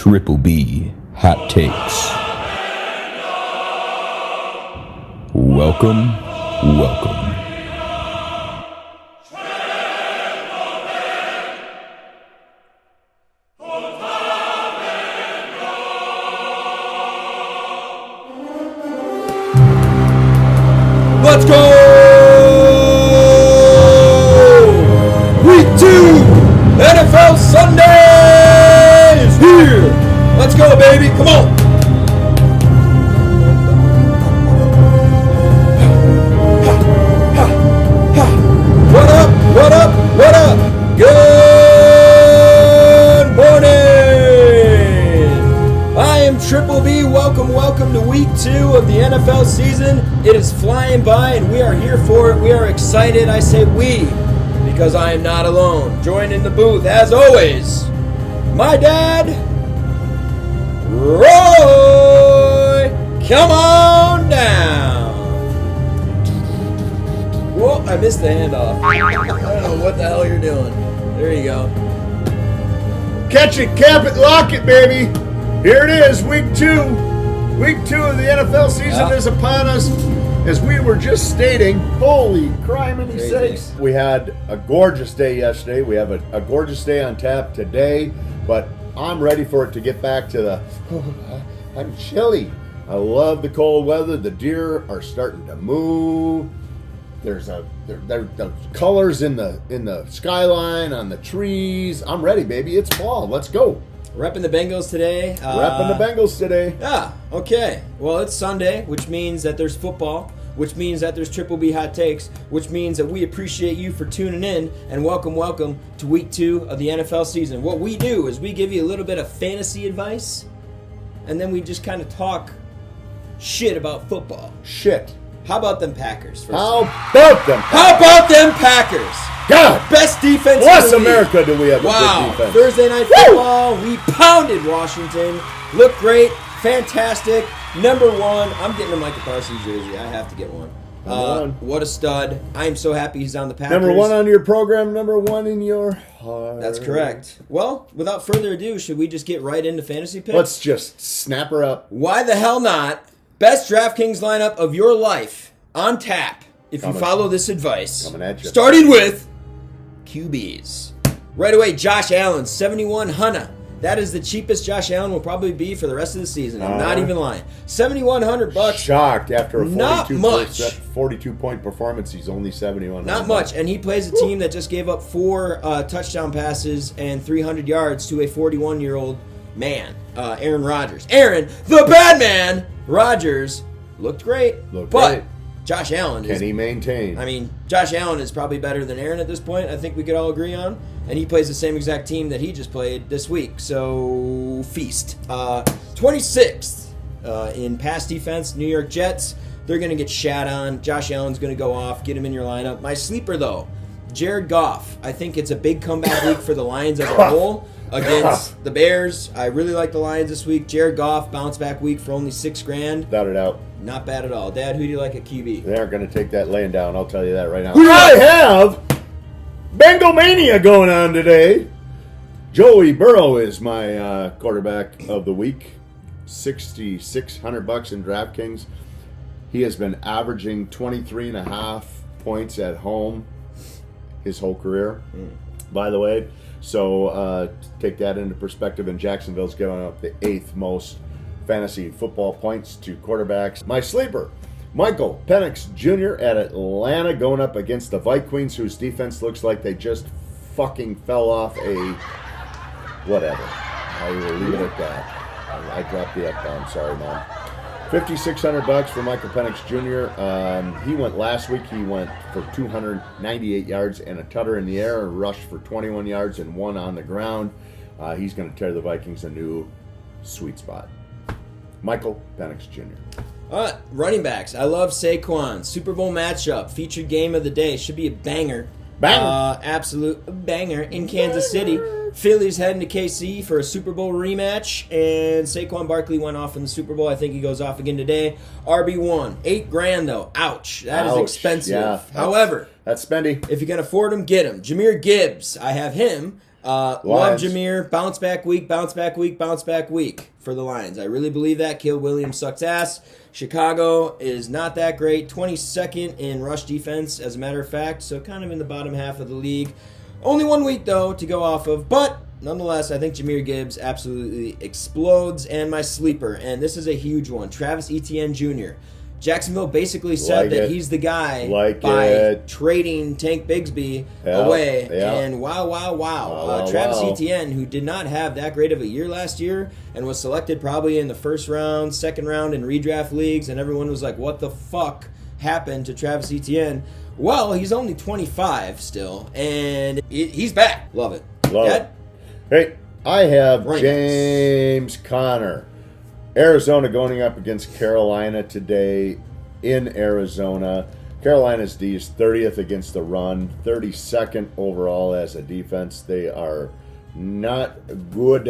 Triple B Hot Takes. Welcome. Let's go! Week 2! NFL Sunday is here! Let's go, baby! Come on! What up? Good morning! I am Triple B. Welcome to week 2 of the NFL season. It is flying by and we are here for it. We are excited. I say we because I am not alone. Joined in the booth, as always, my dad, Roy. Come on down. Whoa, I missed the handoff. I don't know what the hell you're doing. There you go. Catch it, cap it, lock it, baby. Here it is, week 2. Week 2 of the NFL season is upon us. As we were just stating, holy criminy sakes. We had a gorgeous day yesterday. We have a gorgeous day on tap today. But I'm ready for it to get back to the, I'm chilly. I love the cold weather. The deer are starting to move. There's the colors in the skyline on the trees. I'm ready, baby. It's fall. Let's go. Repping the Bengals today. Yeah, okay. Well, it's Sunday, which means that there's football, which means that there's Triple B Hot Takes, which means that we appreciate you for tuning in, and welcome to week 2 of the NFL season. What we do is we give you a little bit of fantasy advice, and then we just kind of talk shit about football. Shit. How about them Packers? How about them Packers? God! Best defense Bless in the league. America, do we have a good defense. Thursday Night Football, we pounded Washington. Looked great, fantastic. Number 1, I'm getting a Michael Parsons jersey. I have to get one. What a stud. I am so happy he's on the Packers. Number 1 on your program, number 1 in your heart. That's correct. Well, without further ado, should we just get right into fantasy picks? Let's just snap her up. Why the hell not? Best DraftKings lineup of your life on tap if you follow this advice. Coming at you. Starting with QBs. Right away, Josh Allen, 7,100. That is the cheapest Josh Allen will probably be for the rest of the season. I'm not even lying. $7,100. Shocked after a 42-point performance. He's only 7,100. Not much, and he plays a team that just gave up 4 touchdown passes and 300 yards to a 41-year-old man, Aaron Rodgers. Aaron, the bad man, Rodgers, looked great. But Josh Allen Can he maintain? I mean, Josh Allen is probably better than Aaron at this point. I think we could all agree on. And he plays the same exact team that he just played this week. So, feast. 26th in pass defense, New York Jets. They're going to get shat on. Josh Allen's going to go off. Get him in your lineup. My sleeper, though, Jared Goff. I think it's a big comeback week for the Lions as a whole against the Bears. I really like the Lions this week. Jared Goff, bounce back week for only $6,000. Without a doubt. Not bad at all. Dad, who do you like at QB? They aren't going to take that laying down. I'll tell you that right now. I have Bengal Mania going on today. Joey Burrow is my quarterback of the week. $6,600 in DraftKings. He has been averaging 23.5 points at home his whole career, by the way. So take that into perspective. And Jacksonville's giving up the 8th most fantasy football points to quarterbacks. My sleeper, Michael Penix Jr. at Atlanta, going up against the Vikings, whose defense looks like they just fucking fell off a whatever. I will leave it at that. I dropped the F-bomb. Sorry, Mom. $5,600 for Michael Penix Jr. He went last week. He went for 298 yards and a tutter in the air, rushed for 21 yards and 1 on the ground. He's going to tear the Vikings a new sweet spot. Michael Penix Jr. Running backs. I love Saquon. Super Bowl matchup. Featured game of the day. Should be a banger. Absolute banger in Kansas City. Philly's heading to KC for a Super Bowl rematch, and Saquon Barkley went off in the Super Bowl. I think he goes off again today. RB1, $8,000 though. Ouch, that is expensive. Yeah. However, that's spendy. if you can afford him, get him. Jahmyr Gibbs, I have him Love Lions. Jameer. Bounce back week, bounce back week, bounce back week for the Lions. I really believe that. Caleb Williams sucks ass. Chicago is not that great. 22nd in rush defense, as a matter of fact. So kind of in the bottom half of the league. Only 1 week, though, to go off of. But nonetheless, I think Jahmyr Gibbs absolutely explodes. And my sleeper, and this is a huge one, Travis Etienne Jr. Jacksonville basically said that he's the guy by trading Tank Bigsby away. And wow. Travis Etienne, who did not have that great of a year last year and was selected probably in the first round, second round in redraft leagues, and everyone was like, what the fuck happened to Travis Etienne? Well, he's only 25 still, and he's back. Love it. Love it. Hey, I have James Conner. Arizona going up against Carolina today in Arizona. Carolina's D is 30th against the run, 32nd overall as a defense. They are not good.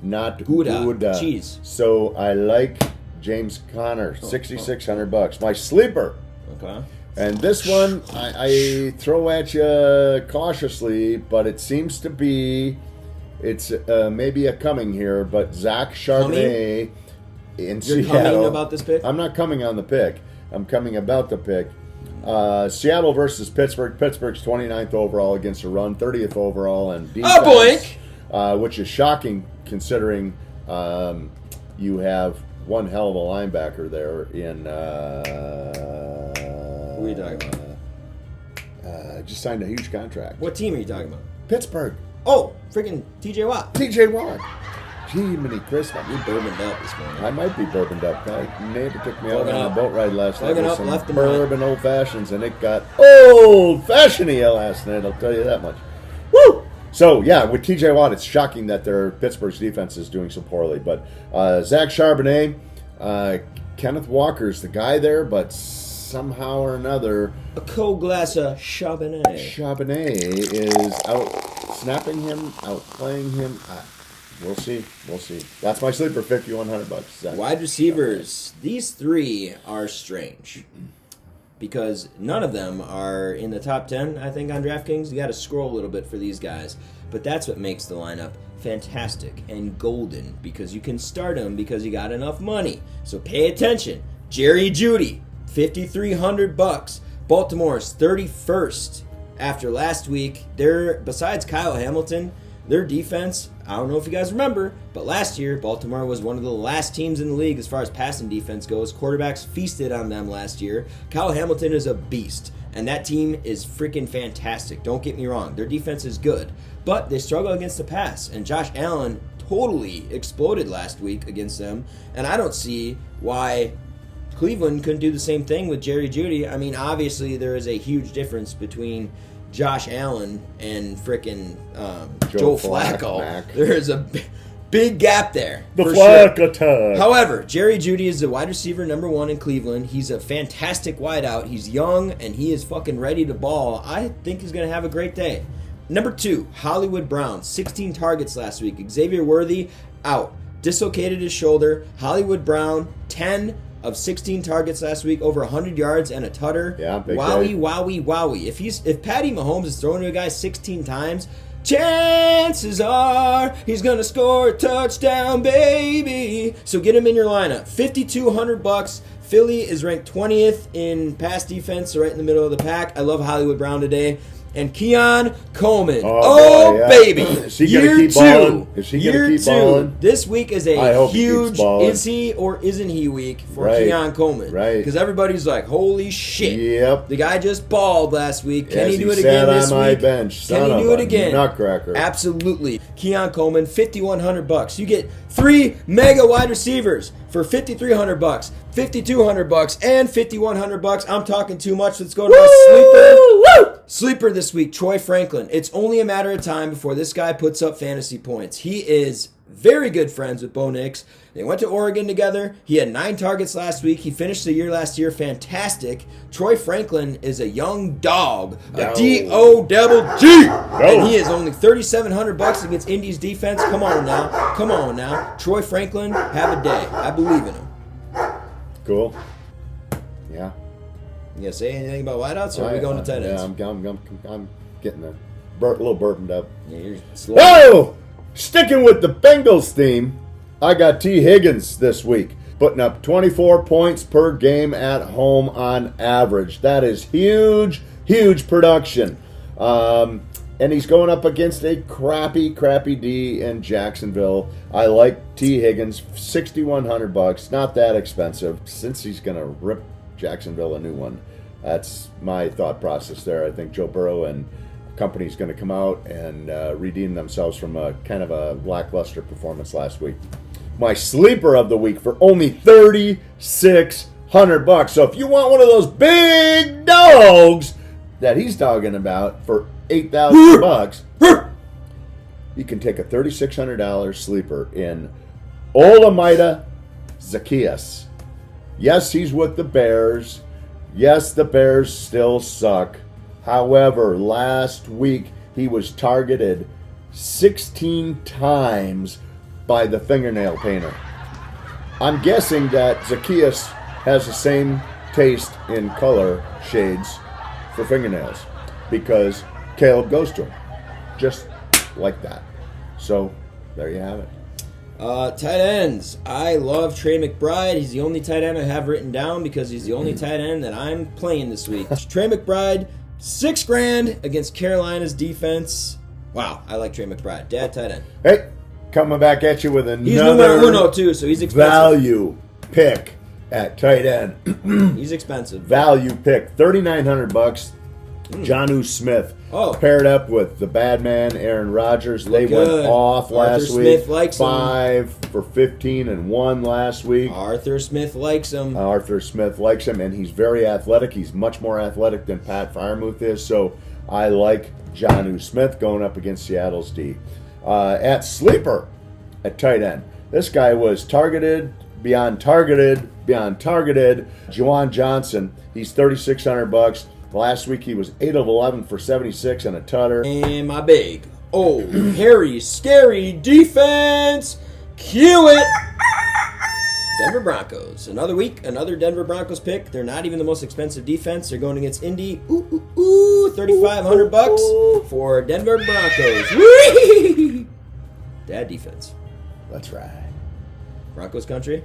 Jeez. So I like James Conner, $6,600. My sleeper. Okay. And this one I throw at you cautiously, but it seems to be, it's maybe a coming here, but Zach Charbonnet in Seattle. You're coming about this pick? I'm not coming on the pick. I'm coming about the pick. Seattle versus Pittsburgh. Pittsburgh's 29th overall against the run, 30th overall and defense. Which is shocking considering you have one hell of a linebacker there in... Who are you talking about? Just signed a huge contract. What team are you talking about? Pittsburgh. Oh, freaking TJ Watt. TJ Watt. Jiminy Christmas. You bourboned up this morning. I might be bourboned up. My neighbor took me out on a boat ride last night with some left and bourbon old fashions, and it got old fashioned last night. I'll tell you that much. Woo! So yeah, with TJ Watt, it's shocking that their Pittsburgh's defense is doing so poorly. But Zach Charbonnet, Kenneth Walker's the guy there, but somehow or another, a cold glass of Charbonnet. Charbonnet is out snapping him, outplaying him. We'll see. That's my sleeper, $5,100. Wide receivers. These three are strange because none of them are in the top 10, I think, on DraftKings. You got to scroll a little bit for these guys. But that's what makes the lineup fantastic and golden because you can start them because you got enough money. So pay attention. Jerry Jeudy, $5,300. Baltimore's 31st after last week. Besides Kyle Hamilton, their defense, I don't know if you guys remember, but last year, Baltimore was one of the last teams in the league as far as passing defense goes. Quarterbacks feasted on them last year. Kyle Hamilton is a beast, and that team is freaking fantastic. Don't get me wrong. Their defense is good, but they struggle against the pass, and Josh Allen totally exploded last week against them, and I don't see why Cleveland couldn't do the same thing with Jerry Jeudy. I mean, obviously, there is a huge difference between Josh Allen and frickin' Joe Flacco. There's a big gap there. The Flacco attack. However, Jerry Jeudy is the wide receiver #1 in Cleveland. He's a fantastic wideout. He's young and he is fucking ready to ball. I think he's going to have a great day. #2, Hollywood Brown. 16 targets last week. Xavier Worthy out. Dislocated his shoulder. Hollywood Brown, 10 of 16 targets last week, over 100 yards and a tutter. Yeah, big wowie. If Patty Mahomes is throwing to a guy 16 times, chances are he's gonna score a touchdown, baby. So get him in your lineup. $5,200. Philly is ranked 20th in pass defense, so right in the middle of the pack. I love Hollywood Brown today. And Keon Coleman. Oh boy, yeah. Baby. Is he going to keep balling? Is he going to keep balling? This week is a huge is he or isn't he week for Keon Coleman. Right. Because everybody's like, holy shit. Yep. The guy just balled last week. Can he do it again this week? On my bench. Can he do it again? Nutcracker. Absolutely. Keon Coleman, $5,100. You get 3 mega wide receivers for $5,300, $5,200, and $5,100. I'm talking too much. Let's go to my sleeper. Sleeper this week, Troy Franklin. It's only a matter of time before this guy puts up fantasy points. He is very good friends with Bo Nix. They went to Oregon together. He had 9 targets last week. He finished the year last year fantastic. Troy Franklin is a young dog, a D-O-double-G. And he is only $3,700 against Indy's defense. Come on now. Troy Franklin, have a day. I believe in him. Cool. Yeah. You gonna say anything about wideouts, or are we going to tight ends? Yeah, I'm getting there. little burpened up. Yeah, you're slow. Oh! Sticking with the Bengals theme, I got T. Higgins this week, putting up 24 points per game at home on average. That is huge, huge production. And he's going up against a crappy D in Jacksonville. I like T. Higgins, $6,100. Not that expensive. Since he's going to rip Jacksonville a new one, that's my thought process there. I think Joe Burrow and company's going to come out and redeem themselves from a kind of a lackluster performance last week. My sleeper of the week for only $3,600. So if you want one of those big dogs that he's talking about for $8,000, you can take a $3,600 sleeper in Olamide Zaccheaus. Yes, he's with the Bears. Yes, the Bears still suck. However, last week he was targeted 16 times by the fingernail painter. I'm guessing that Zaccheaus has the same taste in color shades for fingernails because Caleb goes to him just like that. So there you have it. Tight ends. I love Trey McBride. He's the only tight end I have written down because he's the only tight end that I'm playing this week. Trey McBride, $6,000 against Carolina's defense. Wow, I like Trey McBride. Dad, tight end. Hey, coming back at you with another He's numero uno too, so he's expensive. Value pick at tight end. He's expensive. Value pick, $3,900. Jonnu Smith paired up with the bad man Aaron Rodgers. They went off last week. Smith likes 5 for 15 and 1 last week. Arthur Smith likes him. And he's very athletic. He's much more athletic than Pat Freiermuth is. So I like Jonnu Smith going up against Seattle's D. At sleeper, at tight end, this guy was targeted, beyond targeted. Juwan Johnson. He's $3,600. Last week he was 8 of 11 for 76 and a tutter. And my big, hairy, scary defense, cue it. Denver Broncos. Another week, another Denver Broncos pick. They're not even the most expensive defense. They're going against Indy. $3,500 for Denver Broncos. Whee! Dad defense. That's right. Broncos country?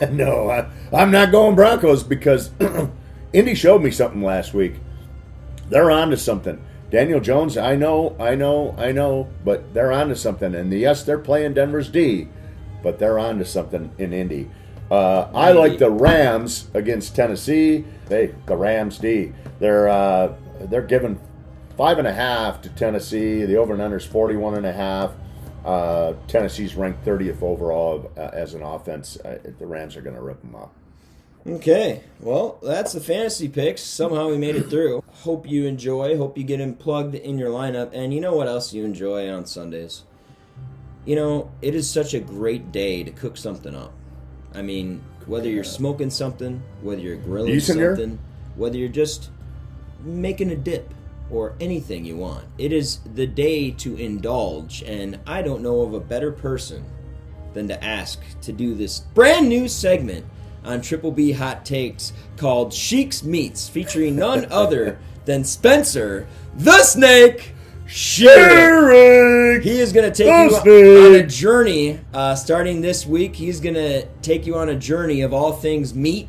No, I'm not going Broncos because Indy showed me something last week. They're on to something. Daniel Jones, I know, but they're on to something. And yes, they're playing Denver's D, but they're on to something in Indy. I like the Rams against Tennessee. The Rams D. They're giving 5.5 to Tennessee. The over and under is 41.5. Tennessee's ranked 30th overall as an offense. The Rams are going to rip them up. Okay, well, that's the fantasy picks. Somehow we made it through. Hope you enjoy. Hope you get them plugged in your lineup. And you know what else you enjoy on Sundays? You know, it is such a great day to cook something up. I mean, whether you're smoking something, whether you're grilling something, whether you're just making a dip or anything you want. It is the day to indulge. And I don't know of a better person than to ask to do this brand new segment on Triple B Hot Takes called SHIEK'S Meats, featuring none other than Spencer the Snake Sherrick. He is going to take you on a journey starting this week. He's going to take you on a journey of all things meat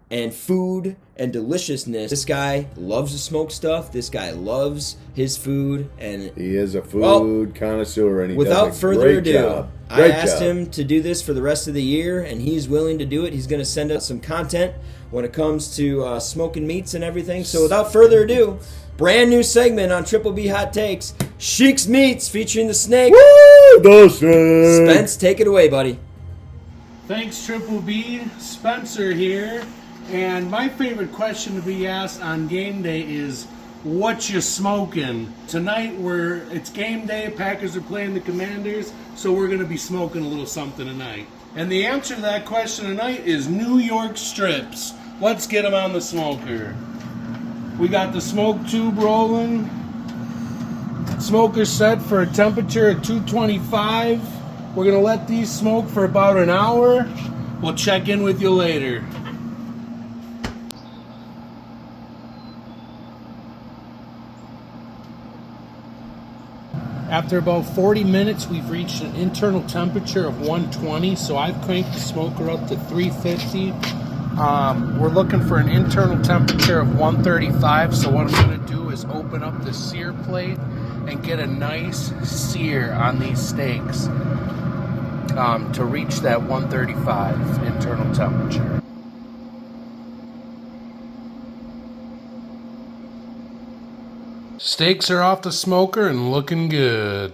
and food and deliciousness. This guy loves to smoke stuff. This guy loves his food. And he is a food connoisseur. And he without further ado, job. I asked him to do this for the rest of the year, and he's willing to do it. He's going to send us some content when it comes to smoking meats and everything. So without further ado, brand new segment on Triple B Hot Takes, SHIEK'S Meats featuring the Snake. Woo! The Snake! Spence, take it away, buddy. Thanks, Triple B. Spencer here. And my favorite question to be asked on game day is, what you smoking? Tonight it's game day. Packers are playing the Commanders, so we're going to be smoking a little something tonight. And the answer to that question tonight is New York strips. Let's get them on the smoker. We got the smoke tube rolling. Smoker set for a temperature of 225. We're going to let these smoke for about an hour. We'll check in with you later. After about 40 minutes, we've reached an internal temperature of 120, so I've cranked the smoker up to 350. We're looking for an internal temperature of 135, so what I'm going to do is open up the sear plate and get a nice sear on these steaks to reach that 135 internal temperature. Steaks are off the smoker and looking good.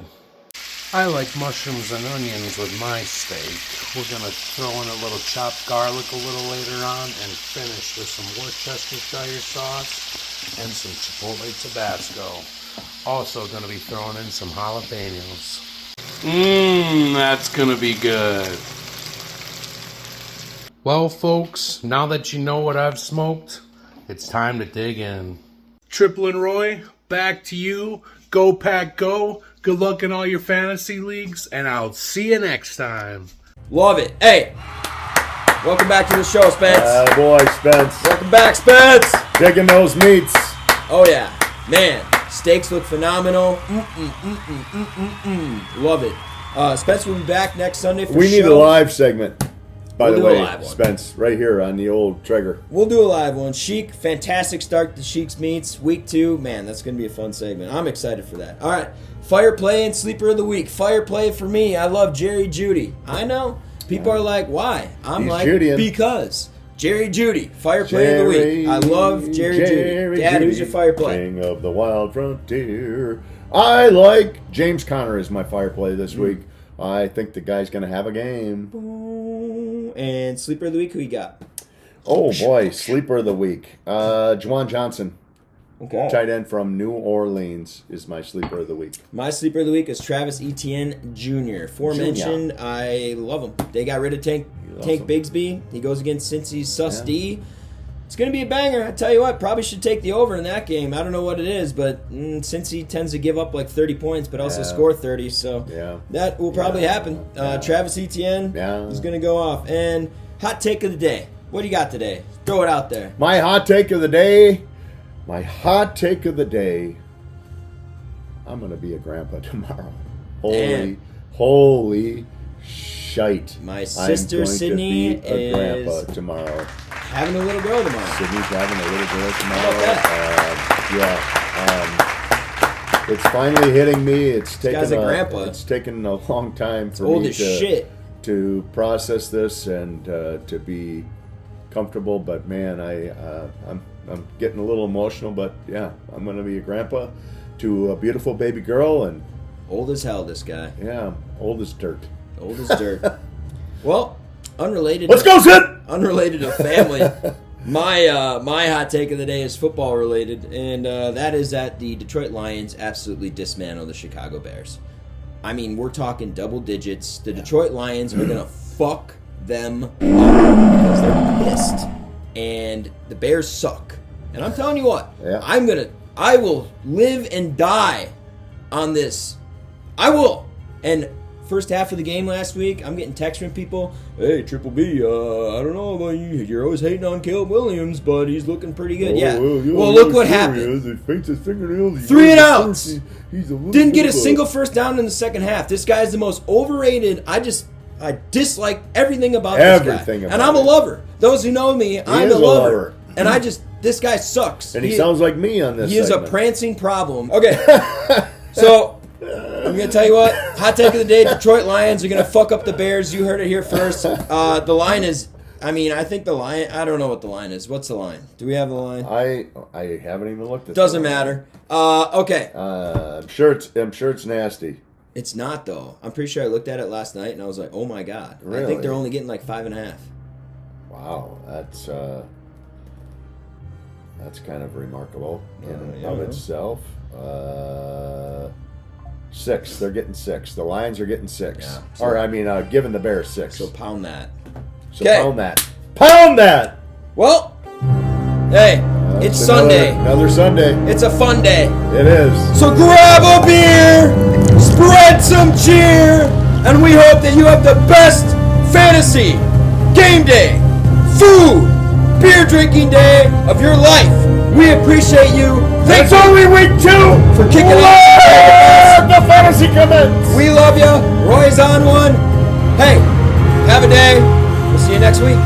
I like mushrooms and onions with my steak. We're going to throw in a little chopped garlic a little later on and finish with some Worcestershire sauce and some Chipotle Tabasco. Also going to be throwing in some jalapenos. That's going to be good. Well, folks, now that you know what I've smoked, it's time to dig in. Triple and Roy, back to you. Go Pack Go. Good luck in all your fantasy leagues, and I'll see you next time. Love it. Hey, welcome back to the show, Spence. Boy, Spence. Welcome back, Spence. Digging those meats. Oh, yeah. Man, steaks look phenomenal. Love it. Spence will be back next Sunday for the show. We need a live segment, by We'll the do a way, live one. Spence, right here on the old Traeger. We'll do a live one. Sheik, fantastic start to Sheik's Meats. Week 2, man, that's going to be a fun segment. I'm excited for that. All right, Fire Play and Sleeper of the Week. Fire Play for me, I love Jerry Judy. I know. People are like, why? I'm He's like, Judean. Because. Jerry Judy, Fire Play of the Week. I love Jerry Judy. Dad, who's your Fire Play? King of the Wild Frontier. I like James Conner as my Fire Play this week. I think the guy's going to have a game. And Sleeper of the Week, who you got? Oh, boy. Sleeper of the Week. Juwan Johnson. Okay. Tight end from New Orleans is my Sleeper of the Week. My Sleeper of the Week is Travis Etienne Jr. Aforementioned, I love him. They got rid of Tank Bigsby. He goes against Cincy's Sus D. It's going to be a banger. I tell you what, probably should take the over in that game. I don't know what it is, but Cincy tends to give up like 30 points, but also score 30, so that will probably happen. Travis Etienne is going to go off. And hot take of the day. What do you got today? Throw it out there. My hot take of the day. My hot take of the day. I'm going to be a grandpa tomorrow. Holy shite. My sister Sydney to be a grandpa is tomorrow. having a little girl tomorrow. Sydney's having a little girl How tomorrow. about that? It's finally hitting me. This guy's a grandpa. It's taken a long time for Old me as shit. to process this and to be comfortable. But man, I'm getting a little emotional. But yeah, I'm going to be a grandpa to a beautiful baby girl, and Old as hell, this guy. yeah, old as dirt. Old as dirt. Well, unrelated. Let's go, Sid! Unrelated to family. My hot take of the day is football related, and that is that the Detroit Lions absolutely dismantle the Chicago Bears. I mean, we're talking double digits. The Detroit Lions are gonna fuck them up because they're pissed, and the Bears suck. And I'm telling you what, I will live and die on this. I will. And first half of the game last week, I'm getting texts from people. Hey, Triple B, I don't know about you. You're always hating on Caleb Williams, but he's looking pretty good. Well, look what happened. 3 and outs. Didn't get a single first down in the second half. This guy's the most overrated. I dislike everything about this guy. And I'm a lover. Those who know me, I'm a lover. And this guy sucks. And he sounds like me on this He is segment. a prancing problem. Okay, so I'm going to tell you what. Hot take of the day, Detroit Lions are going to fuck up the Bears. You heard it here first. The line is, I think the line, I don't know what the line is. What's the line? Do we have the line? I haven't even looked at it. Doesn't matter. Okay. I'm sure it's nasty. It's not, though. I'm pretty sure I looked at it last night, and I was like, oh, my God. Really? I think they're only getting like 5.5. Wow, that's kind of remarkable in and of itself. 6. They're getting 6. The Lions are getting 6. Yeah, giving the Bears 6. So pound that. So pound that. Pound that! Well, hey, it's Sunday. Another Sunday. It's a fun day. It is. So grab a beer, spread some cheer, and we hope that you have the best fantasy, game day, food, beer drinking day of your life. We appreciate you. Thanks only week 2 for kicking off. Let the fantasy commence. We love you. Roy's on one. Hey, have a day. We'll see you next week.